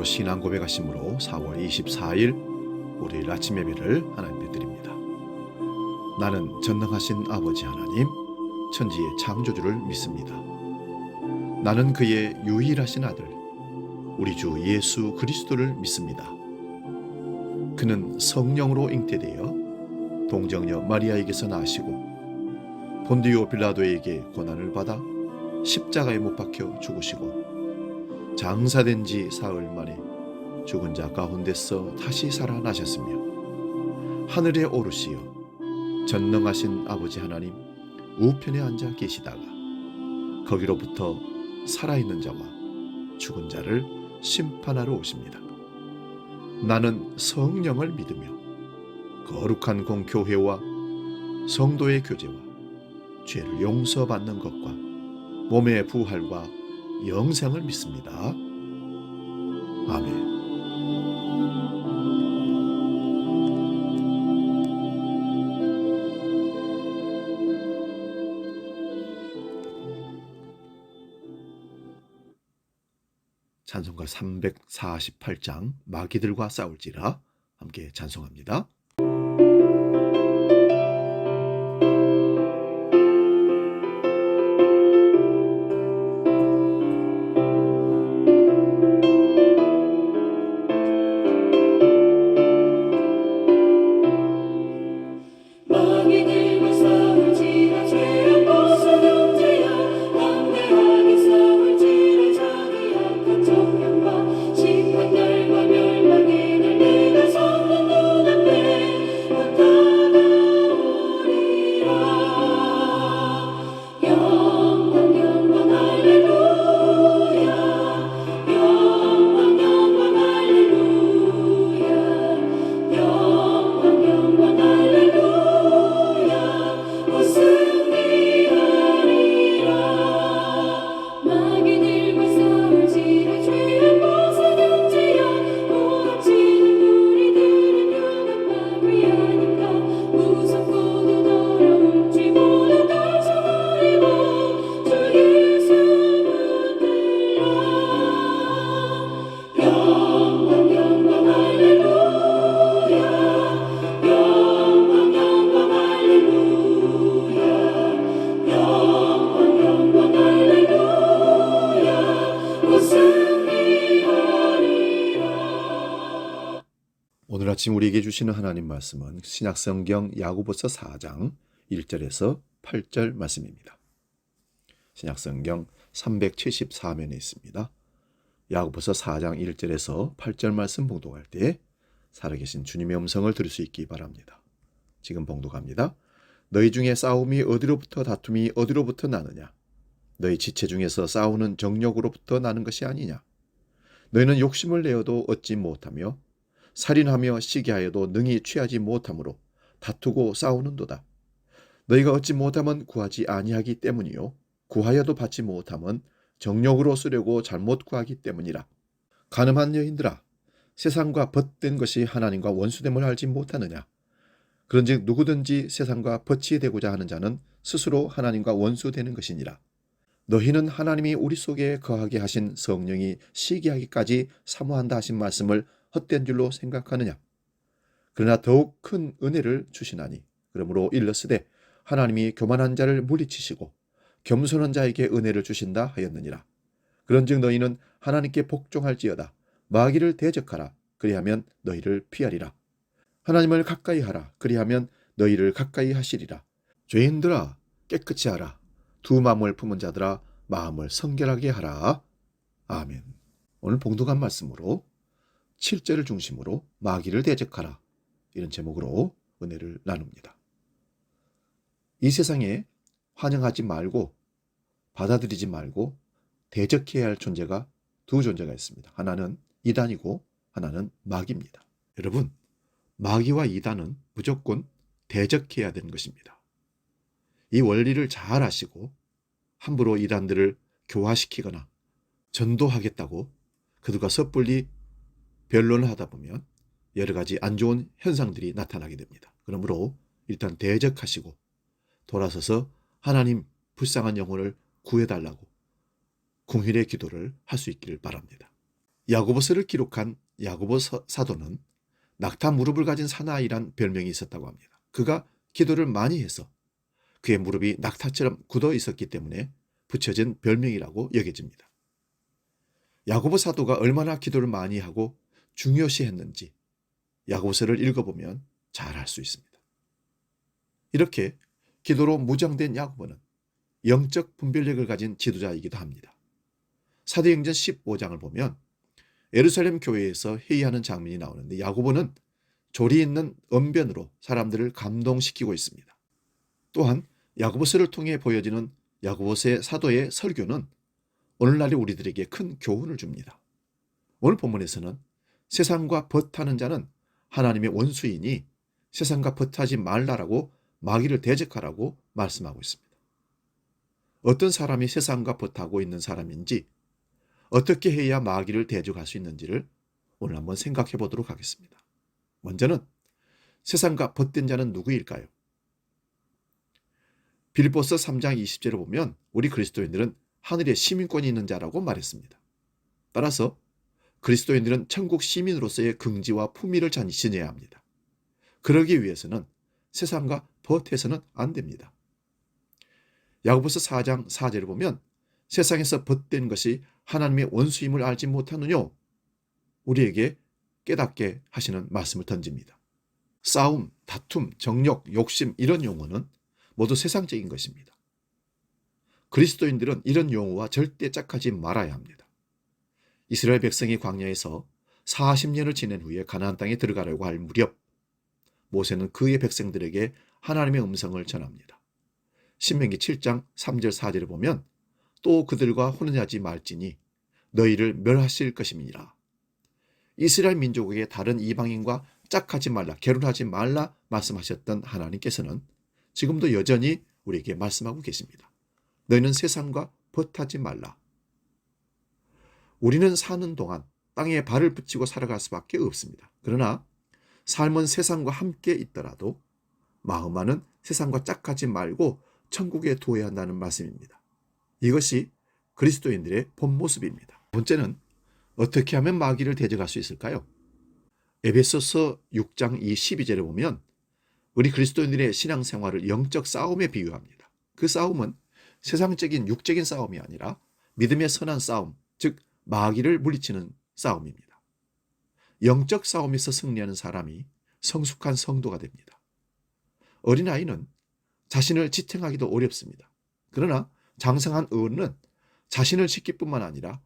마지막으로 신앙 고백하심으로 4월 24일 월요일 아침 예배를 하나님께 드립니다. 나는 전능하신 아버지 하나님, 천지의 창조주를 믿습니다. 나는 그의 유일하신 아들, 우리 주 예수 그리스도를 믿습니다. 그는 성령으로 잉태되어 동정녀 마리아에게서 나시고 본디오 빌라도에게 고난을 받아 십자가에 못 박혀 죽으시고 장사된 지 사흘 만에 죽은 자 가운데서 다시 살아나셨으며 하늘에 오르시어 전능하신 아버지 하나님 우편에 앉아 계시다가 거기로부터 살아있는 자와 죽은 자를 심판하러 오십니다. 나는 성령을 믿으며 거룩한 공교회와 성도의 교제와 죄를 용서받는 것과 몸의 부활과 영생을 믿습니다. 아멘. 찬송가 348장 마귀들과 싸울지라 함께 찬송합니다. 오늘 아침 우리에게 주시는 하나님 말씀은 신약성경 야고보서 4장 1절에서 8절 말씀입니다. 신약성경 374면에 있습니다. 야고보서 4장 1절에서 8절 말씀 봉독할 때 살아계신 주님의 음성을 들을 수 있기 바랍니다. 지금 봉독합니다. 너희 중에 싸움이 어디로부터 다툼이 어디로부터 나느냐? 너희 지체 중에서 싸우는 정욕으로부터 나는 것이 아니냐? 너희는 욕심을 내어도 얻지 못하며 살인하며 시기하여도 능히 취하지 못하므로 다투고 싸우는도다. 너희가 얻지 못하면 구하지 아니하기 때문이요 구하여도 받지 못하면 정욕으로 쓰려고 잘못 구하기 때문이라. 간음한 여인들아, 세상과 벗된 것이 하나님과 원수됨을 알지 못하느냐? 그런즉 누구든지 세상과 벗이 되고자 하는 자는 스스로 하나님과 원수되는 것이니라. 너희는 하나님이 우리 속에 거하게 하신 성령이 시기하기까지 사모한다 하신 말씀을 헛된 줄로 생각하느냐? 그러나 더욱 큰 은혜를 주시나니 그러므로 일렀으되 하나님이 교만한 자를 물리치시고 겸손한 자에게 은혜를 주신다 하였느니라. 그런즉 너희는 하나님께 복종할지어다. 마귀를 대적하라. 그리하면 너희를 피하리라. 하나님을 가까이 하라. 그리하면 너희를 가까이 하시리라. 죄인들아 깨끗이 하라. 두 마음을 품은 자들아 마음을 성결하게 하라. 아멘. 오늘 봉독한 말씀으로 7절을 중심으로 마귀를 대적하라, 이런 제목으로 은혜를 나눕니다. 이 세상에 환영하지 말고 받아들이지 말고 대적해야 할 존재가 두 존재가 있습니다. 하나는 이단이고 하나는 마귀입니다. 여러분, 마귀와 이단은 무조건 대적해야 되는 것입니다. 이 원리를 잘 아시고 함부로 이단들을 교화시키거나 전도하겠다고 그들과 섣불리 변론을 하다 보면 여러 가지 안 좋은 현상들이 나타나게 됩니다. 그러므로 일단 대적하시고 돌아서서 하나님 불쌍한 영혼을 구해달라고 궁일의 기도를 할 수 있기를 바랍니다. 야고보서를 기록한 야고보 사도는 낙타 무릎을 가진 사나이란 별명이 있었다고 합니다. 그가 기도를 많이 해서 그의 무릎이 낙타처럼 굳어 있었기 때문에 붙여진 별명이라고 여겨집니다. 야고보 사도가 얼마나 기도를 많이 하고 중요시했는지 야고보서를 읽어보면 잘 알 수 있습니다. 이렇게 기도로 무장된 야고보는 영적 분별력을 가진 지도자이기도 합니다. 사도행전 15장을 보면 예루살렘 교회에서 회의하는 장면이 나오는데 야고보는 조리 있는 언변으로 사람들을 감동시키고 있습니다. 또한 야고보서를 통해 보여지는 야고보서의 사도의 설교는 오늘날의 우리들에게 큰 교훈을 줍니다. 오늘 본문에서는 세상과 벗하는 자는 하나님의 원수이니 세상과 벗하지 말라라고 마귀를 대적하라고 말씀하고 있습니다. 어떤 사람이 세상과 벗하고 있는 사람인지 어떻게 해야 마귀를 대적할 수 있는지를 오늘 한번 생각해 보도록 하겠습니다. 먼저는 세상과 벗된 자는 누구일까요? 빌립보서 3장 20절을 보면 우리 그리스도인들은 하늘에 시민권이 있는 자라고 말했습니다. 따라서 그리스도인들은 천국 시민으로서의 긍지와 품위를 잘 지녀야 합니다. 그러기 위해서는 세상과 벗해서는 안 됩니다. 야고보서 4장 4절을 보면 세상에서 벗된 것이 하나님의 원수임을 알지 못하느뇨? 우리에게 깨닫게 하시는 말씀을 던집니다. 싸움, 다툼, 정욕, 욕심 이런 용어는 모두 세상적인 것입니다. 그리스도인들은 이런 용어와 절대 짝하지 말아야 합니다. 이스라엘 백성이 광야에서 40년을 지낸 후에 가나안 땅에 들어가려고 할 무렵 모세는 그의 백성들에게 하나님의 음성을 전합니다. 신명기 7장 3절 4절을 보면 또 그들과 혼인하지 말지니 너희를 멸하실 것임이니라. 이스라엘 민족에게 다른 이방인과 짝하지 말라, 결혼하지 말라 말씀하셨던 하나님께서는 지금도 여전히 우리에게 말씀하고 계십니다. 너희는 세상과 벗하지 말라. 우리는 사는 동안 땅에 발을 붙이고 살아갈 수밖에 없습니다. 그러나 삶은 세상과 함께 있더라도 마음만은 세상과 짝하지 말고 천국에 두어야 한다는 말씀입니다. 이것이 그리스도인들의 본 모습입니다. 번째는 어떻게 하면 마귀를 대적할 수 있을까요? 에베소서 6장 12절에 보면 우리 그리스도인들의 신앙생활을 영적 싸움에 비유합니다. 그 싸움은 세상적인 육적인 싸움이 아니라 믿음의 선한 싸움, 즉 마귀를 물리치는 싸움입니다. 영적 싸움에서 승리하는 사람이 성숙한 성도가 됩니다. 어린아이는 자신을 지탱하기도 어렵습니다. 그러나 장성한 어른은 자신을 지킬 뿐만 아니라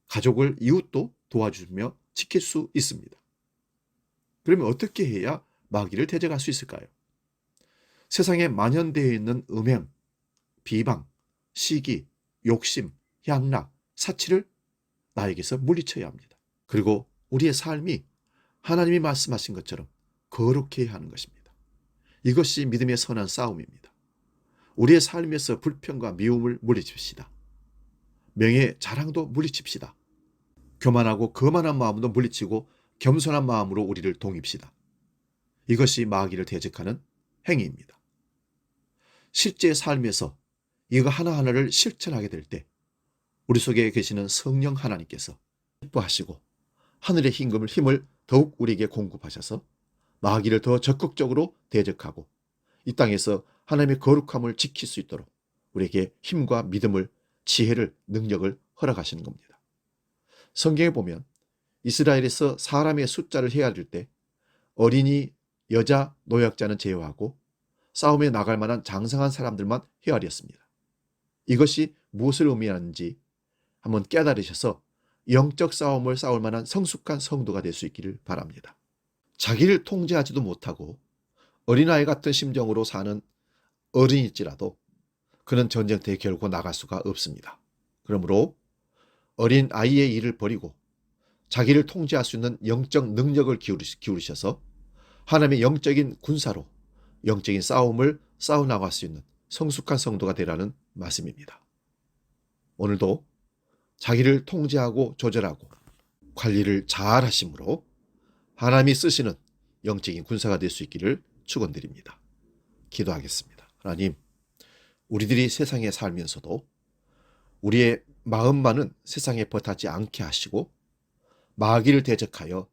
가족을, 이웃도 도와주며 지킬 수 있습니다. 그러면 어떻게 해야 마귀를 대적할 수 있을까요? 세상에 만연되어 있는 음행, 비방, 시기, 욕심, 향락, 사치를 나에게서 물리쳐야 합니다. 그리고 우리의 삶이 하나님이 말씀하신 것처럼 거룩해야 하는 것입니다. 이것이 믿음의 선한 싸움입니다. 우리의 삶에서 불평과 미움을 물리칩시다. 명예, 자랑도 물리칩시다. 교만하고 거만한 마음도 물리치고 겸손한 마음으로 우리를 동입시다. 이것이 마귀를 대적하는 행위입니다. 실제 삶에서 이거 하나하나를 실천하게 될 때 우리 속에 계시는 성령 하나님께서 기뻐하시고 하늘의 힘을 더욱 우리에게 공급하셔서 마귀를 더 적극적으로 대적하고 이 땅에서 하나님의 거룩함을 지킬 수 있도록 우리에게 힘과 믿음을, 지혜를, 능력을 허락하시는 겁니다. 성경에 보면 이스라엘에서 사람의 숫자를 헤아릴 때 어린이, 여자, 노약자는 제외하고 싸움에 나갈 만한 장성한 사람들만 헤아렸습니다. 이것이 무엇을 의미하는지 한번 깨달으셔서 영적 싸움을 싸울 만한 성숙한 성도가 될 수 있기를 바랍니다. 자기를 통제하지도 못하고 어린아이 같은 심정으로 사는 어른일지라도 그는 전쟁터에 결코 나갈 수가 없습니다. 그러므로 어린 아이의 일을 버리고 자기를 통제할 수 있는 영적 능력을 기울이셔서 하나님의 영적인 군사로 영적인 싸움을 싸워나갈 수 있는 성숙한 성도가 되라는 말씀입니다. 오늘도 자기를 통제하고 조절하고 관리를 잘 하심으로 하나님이 쓰시는 영적인 군사가 될 수 있기를 축원드립니다. 기도하겠습니다. 하나님, 우리들이 세상에 살면서도 우리의 마음만은 세상에 벗하지 않게 하시고 마귀를 대적하여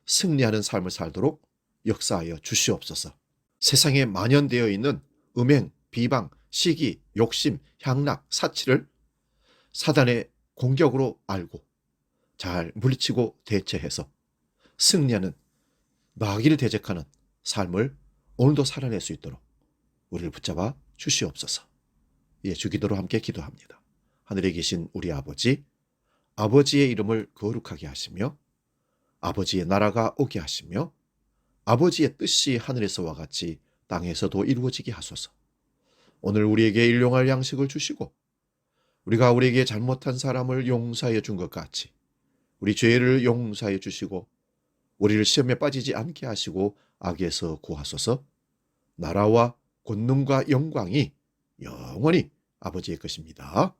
승리하는 삶을 살도록 역사하여 주시옵소서. 세상에 만연되어 있는 음행, 비방, 시기, 욕심, 향락, 사치를 사단의 공격으로 알고 잘 물리치고 대처해서 승리하는, 마귀를 대적하는 삶을 오늘도 살아낼 수 있도록 우리를 붙잡아 주시옵소서. 예, 주기도로 함께 기도합니다. 하늘에 계신 우리 아버지, 아버지의 이름을 거룩하게 하시며 아버지의 나라가 오게 하시며 아버지의 뜻이 하늘에서와 같이 땅에서도 이루어지게 하소서. 오늘 우리에게 일용할 양식을 주시고 우리가 우리에게 잘못한 사람을 용서하여 준 것 같이 우리 죄를 용서하여 주시고 우리를 시험에 빠지지 않게 하시고 악에서 구하소서. 나라와 권능과 영광이 영원히 아버지의 것입니다.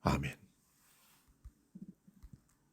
아멘.